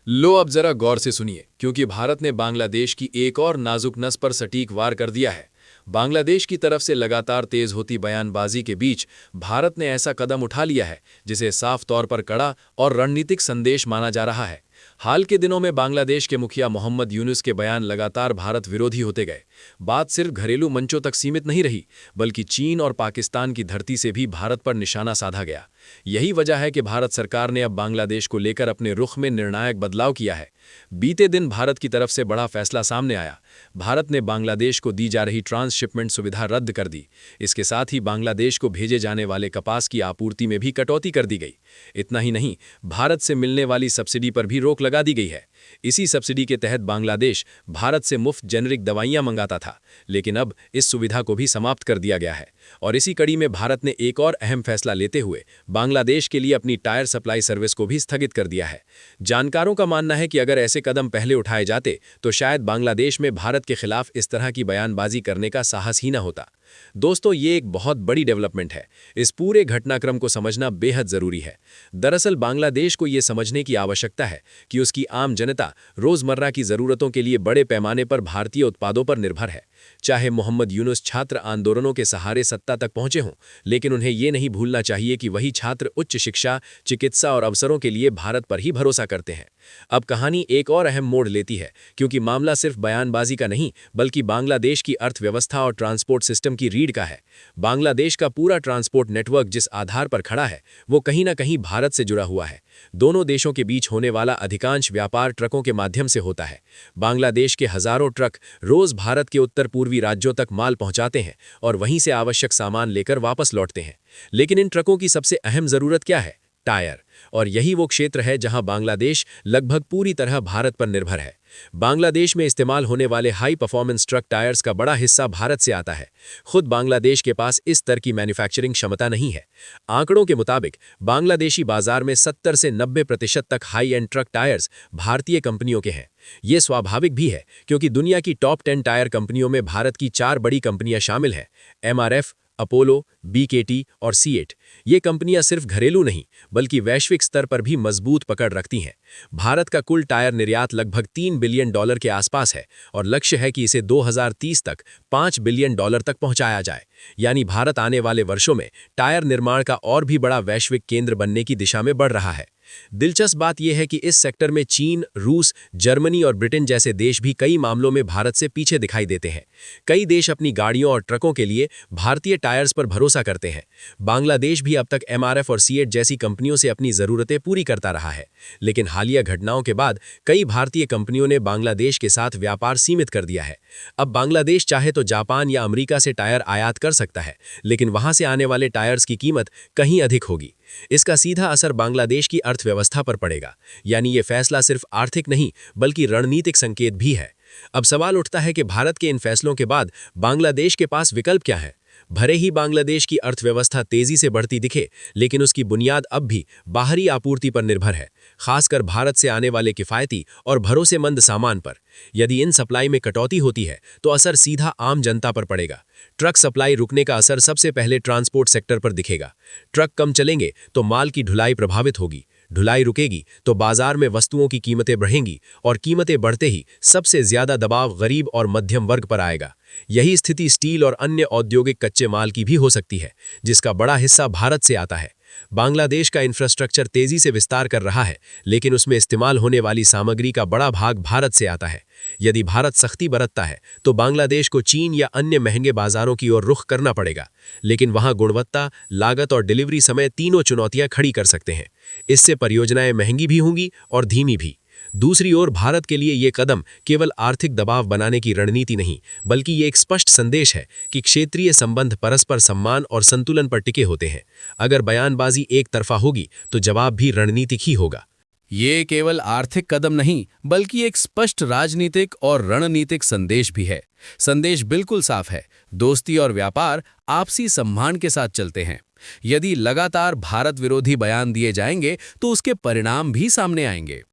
लो अब जरा गौर से सुनिए, क्योंकि भारत ने बांग्लादेश की एक और नाजुक नस पर सटीक वार कर दिया है। बांग्लादेश की तरफ से लगातार तेज होती बयानबाजी के बीच भारत ने ऐसा कदम उठा लिया है जिसे साफ तौर पर कड़ा और रणनीतिक संदेश माना जा रहा है। हाल के दिनों में बांग्लादेश के मुखिया मोहम्मद यूनुस के बयान लगातार भारत विरोधी होते गए। बात सिर्फ घरेलू मंचों तक सीमित नहीं रही, बल्कि चीन और पाकिस्तान की धरती से भी भारत पर निशाना साधा गया। यही वजह है कि भारत सरकार ने अब बांग्लादेश को लेकर अपने रुख में निर्णायक बदलाव किया है। बीते दिन भारत की तरफ से बड़ा फैसला सामने आया। भारत ने बांग्लादेश को दी जा रही ट्रांसशिपमेंट सुविधा रद्द कर दी। इसके साथ ही बांग्लादेश को भेजे जाने वाले कपास की आपूर्ति में भी कटौती कर दी गई। इतना ही नहीं, भारत से मिलने वाली सब्सिडी पर भी रोक लगा दी गई है। इसी सब्सिडी के तहत बांग्लादेश भारत से मुफ्त जेनरिक दवाइयां मंगाता था, लेकिन अब इस सुविधा को भी समाप्त कर दिया गया है। और इसी कड़ी में भारत ने एक और अहम फैसला लेते हुए बांग्लादेश के लिए अपनी टायर सप्लाई सर्विस को भी स्थगित कर दिया है। जानकारों का मानना है कि अगर ऐसे कदम पहले उठाए जाते तो शायद बांग्लादेश में भारत के खिलाफ इस तरह की बयानबाजी करने का साहस ही न होता। दोस्तों, ये एक बहुत बड़ी डेवलपमेंट है। इस पूरे घटनाक्रम को समझना बेहद जरूरी है। दरअसल बांग्लादेश को ये समझने की आवश्यकता है कि उसकी आम जनता रोजमर्रा की जरूरतों के लिए बड़े पैमाने पर भारतीय उत्पादों पर निर्भर है। चाहे मोहम्मद यूनुस छात्र आंदोलनों के सहारे सत्ता तक पहुंचे हों, लेकिन उन्हें ये नहीं भूलना चाहिए कि वही छात्र उच्च शिक्षा, चिकित्सा और अवसरों के लिए भारत पर ही भरोसा करते हैं। अब कहानी एक और अहम मोड़ लेती है, क्योंकि मामला सिर्फ बयानबाजी का नहीं, बल्कि बांग्लादेश की अर्थव्यवस्था और ट्रांसपोर्ट सिस्टम की रीढ़ का है। बांग्लादेश का पूरा ट्रांसपोर्ट नेटवर्क जिस आधार पर खड़ा है, वो कहीं ना कहीं भारत से जुड़ा हुआ है। दोनों देशों के बीच होने वाला अधिकांश व्यापार ट्रकों के माध्यम से होता है। बांग्लादेश के हजारों ट्रक रोज भारत के उत्तर पूर्वी राज्यों तक माल पहुंचाते हैं और वहीं से आवश्यक सामान लेकर वापस लौटते हैं। लेकिन इन ट्रकों की सबसे अहम जरूरत क्या है? टायर। और यही वो क्षेत्र है जहां बांग्लादेश लगभग पूरी तरह भारत पर निर्भर है। बांग्लादेश में इस्तेमाल होने वाले हाई परफॉर्मेंस ट्रक टायर्स का बड़ा हिस्सा भारत से आता है। खुद बांग्लादेश के पास इस स्तर की मैन्युफैक्चरिंग क्षमता नहीं है। आंकड़ों के मुताबिक बांग्लादेशी बाजार में 70 से 90% तक हाई एंड ट्रक टायर्स भारतीय कंपनियों के हैं। ये स्वाभाविक भी है, क्योंकि दुनिया की टॉप 10 टायर कंपनियों में भारत की 4 बड़ी कंपनियां शामिल हैं: एमआरएफ, अपोलो, बीकेटी और सीएट। ये कंपनियां सिर्फ घरेलू नहीं, बल्कि वैश्विक स्तर पर भी मजबूत पकड़ रखती हैं। भारत का कुल टायर निर्यात लगभग $3 बिलियन के आसपास है और लक्ष्य है कि इसे 2030 तक $5 बिलियन तक पहुंचाया जाए। यानी भारत आने वाले वर्षों में टायर निर्माण का और भी बड़ा वैश्विक केंद्र बनने की दिशा में बढ़ रहा है। दिलचस्प बात यह है कि इस सेक्टर में चीन, रूस, जर्मनी और ब्रिटेन जैसे देश भी कई मामलों में भारत से पीछे दिखाई देते हैं। कई देश अपनी गाड़ियों और ट्रकों के लिए भारतीय टायर्स पर भरोसा करते हैं। बांग्लादेश भी अब तक एमआरएफ और सीएट जैसी कंपनियों से अपनी जरूरतें पूरी करता रहा है। लेकिन हालिया घटनाओं के बाद कई भारतीय कंपनियों ने बांग्लादेश के साथ व्यापार सीमित कर दिया है। अब बांग्लादेश चाहे तो जापान या अमेरिका से टायर आयात कर सकता है, लेकिन वहां से आने वाले टायर्स की कीमत कहीं अधिक होगी। इसका सीधा असर बांग्लादेश की अर्थव्यवस्था पर पड़ेगा। यानी ये फैसला सिर्फ आर्थिक नहीं, बल्कि रणनीतिक संकेत भी है। अब सवाल उठता है कि भारत के इन फैसलों के बाद बांग्लादेश के पास विकल्प क्या है? भले ही बांग्लादेश की अर्थव्यवस्था तेजी से बढ़ती दिखे, लेकिन उसकी बुनियाद अब भी बाहरी आपूर्ति पर निर्भर है, खासकर भारत से आने वाले किफायती और भरोसेमंद सामान पर। यदि इन सप्लाई में कटौती होती है तो असर सीधा आम जनता पर पड़ेगा। ट्रक सप्लाई रुकने का असर सबसे पहले ट्रांसपोर्ट सेक्टर पर दिखेगा। ट्रक कम चलेंगे तो माल की ढुलाई प्रभावित होगी। ढुलाई रुकेगी तो बाजार में वस्तुओं की कीमतें बढ़ेंगी और कीमतें बढ़ते ही सबसे ज्यादा दबाव गरीब और मध्यम वर्ग पर आएगा। यही स्थिति स्टील और अन्य औद्योगिक कच्चे माल की भी हो सकती है, जिसका बड़ा हिस्सा भारत से आता है। बांग्लादेश का इंफ्रास्ट्रक्चर तेजी से विस्तार कर रहा है, लेकिन उसमें इस्तेमाल होने वाली सामग्री का बड़ा भाग भारत से आता है। यदि भारत सख्ती बरतता है तो बांग्लादेश को चीन या अन्य महंगे बाजारों की ओर रुख करना पड़ेगा, लेकिन वहां गुणवत्ता, लागत और डिलीवरी समय तीनों चुनौतियां खड़ी कर सकते हैं। इससे परियोजनाएं महंगी भी होंगी और धीमी भी। दूसरी ओर भारत के लिए ये कदम केवल आर्थिक दबाव बनाने की रणनीति नहीं, बल्कि ये एक स्पष्ट संदेश है कि क्षेत्रीय संबंध परस्पर सम्मान और संतुलन पर टिके होते हैं। अगर बयानबाजी एक तरफा होगी तो जवाब भी रणनीतिक ही होगा। ये केवल आर्थिक कदम नहीं, बल्कि एक स्पष्ट राजनीतिक और रणनीतिक संदेश भी है। संदेश बिल्कुल साफ है: दोस्ती और व्यापार आपसी सम्मान के साथ चलते हैं। यदि लगातार भारत विरोधी बयान दिए जाएंगे तो उसके परिणाम भी सामने आएंगे।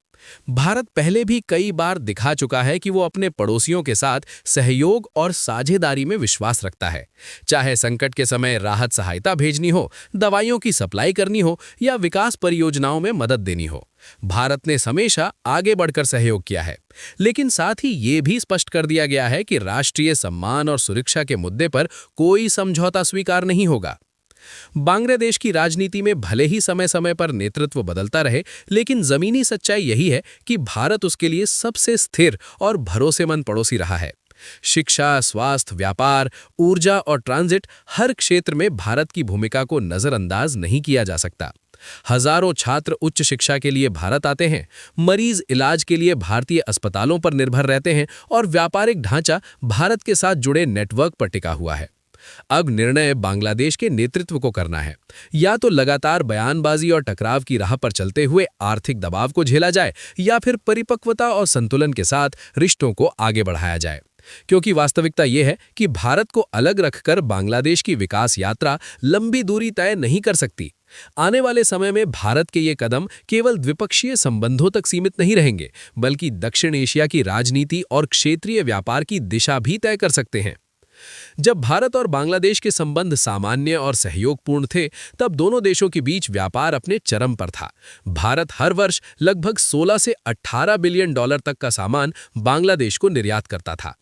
भारत पहले भी कई बार दिखा चुका है कि वो अपने पड़ोसियों के साथ सहयोग और साझेदारी में विश्वास रखता है। चाहे संकट के समय राहत सहायता भेजनी हो, दवाइयों की सप्लाई करनी हो या विकास परियोजनाओं में मदद देनी हो, भारत ने हमेशा आगे बढ़कर सहयोग किया है। लेकिन साथ ही ये भी स्पष्ट कर दिया गया है कि राष्ट्रीय सम्मान और सुरक्षा के मुद्दे पर कोई समझौता स्वीकार नहीं होगा। बांग्लादेश की राजनीति में भले ही समय समय पर नेतृत्व बदलता रहे, लेकिन जमीनी सच्चाई यही है कि भारत उसके लिए सबसे स्थिर और भरोसेमंद पड़ोसी रहा है। शिक्षा, स्वास्थ्य, व्यापार, ऊर्जा और ट्रांजिट, हर क्षेत्र में भारत की भूमिका को नजरअंदाज नहीं किया जा सकता। हजारों छात्र उच्च शिक्षा के लिए भारत आते हैं, मरीज इलाज के लिए भारतीय अस्पतालों पर निर्भर रहते हैं और व्यापारिक ढांचा भारत के साथ जुड़े नेटवर्क पर टिका हुआ है। अब निर्णय बांग्लादेश के नेतृत्व को करना है। या तो लगातार बयानबाजी और टकराव की राह पर चलते हुए आर्थिक दबाव को झेला जाए, या फिर परिपक्वता और संतुलन के साथ रिश्तों को आगे बढ़ाया जाए। क्योंकि वास्तविकता यह है कि भारत को अलग रखकर बांग्लादेश की विकास यात्रा लंबी दूरी तय नहीं कर सकती। आने वाले समय में भारत के ये कदम केवल द्विपक्षीय संबंधों तक सीमित नहीं रहेंगे, बल्कि दक्षिण एशिया की राजनीति और क्षेत्रीय व्यापार की दिशा भी तय कर सकते हैं। जब भारत और बांग्लादेश के संबंध सामान्य और सहयोगपूर्ण थे, तब दोनों देशों के बीच व्यापार अपने चरम पर था। भारत हर वर्ष लगभग 16 से 18 बिलियन डॉलर तक का सामान बांग्लादेश को निर्यात करता था।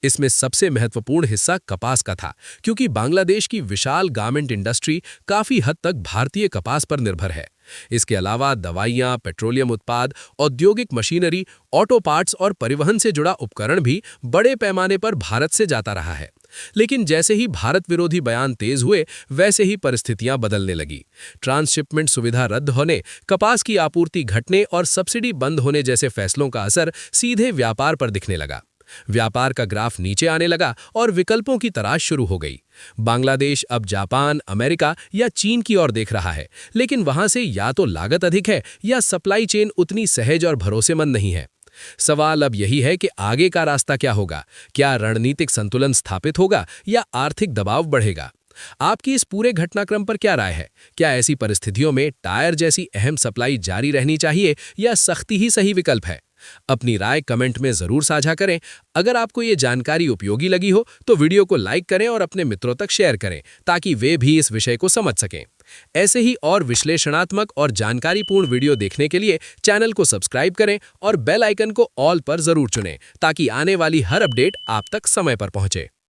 इसमें सबसे महत्वपूर्ण हिस्सा कपास का था, क्योंकि बांग्लादेश की विशाल गारमेंट इंडस्ट्री काफी हद तक भारतीय कपास पर निर्भर है। इसके अलावा दवाइयां, पेट्रोलियम उत्पाद, औद्योगिक मशीनरी, ऑटो पार्ट्स और परिवहन से जुड़ा उपकरण भी बड़े पैमाने पर भारत से जाता रहा है। लेकिन जैसे ही भारत विरोधी बयान तेज हुए, वैसे ही परिस्थितियां बदलने लगी। ट्रांसशिपमेंट सुविधा रद्द होने, कपास की आपूर्ति घटने और सब्सिडी बंद होने जैसे फैसलों का असर सीधे व्यापार पर दिखने लगा। व्यापार का ग्राफ नीचे आने लगा और विकल्पों की तलाश शुरू हो गई। बांग्लादेश अब जापान, अमेरिका या चीन की ओर देख रहा है, लेकिन वहां से या तो लागत अधिक है या सप्लाई चेन उतनी सहज और भरोसेमंद नहीं है। सवाल अब यही है कि आगे का रास्ता क्या होगा? क्या रणनीतिक संतुलन स्थापित होगा या आर्थिक दबाव बढ़ेगा? आपकी इस पूरे घटनाक्रम पर क्या राय है? क्या ऐसी परिस्थितियों में टायर जैसी अहम सप्लाई जारी रहनी चाहिए या सख्ती ही सही विकल्प है? अपनी राय कमेंट में जरूर साझा करें। अगर आपको ये जानकारी उपयोगी लगी हो तो वीडियो को लाइक करें और अपने मित्रों तक शेयर करें, ताकि वे भी इस विषय को समझ सकें। ऐसे ही और विश्लेषणात्मक और जानकारीपूर्ण वीडियो देखने के लिए चैनल को सब्सक्राइब करें और बेल आइकन को ऑल पर जरूर चुनें, ताकि आने वाली हर अपडेट आप तक समय पर पहुंचे।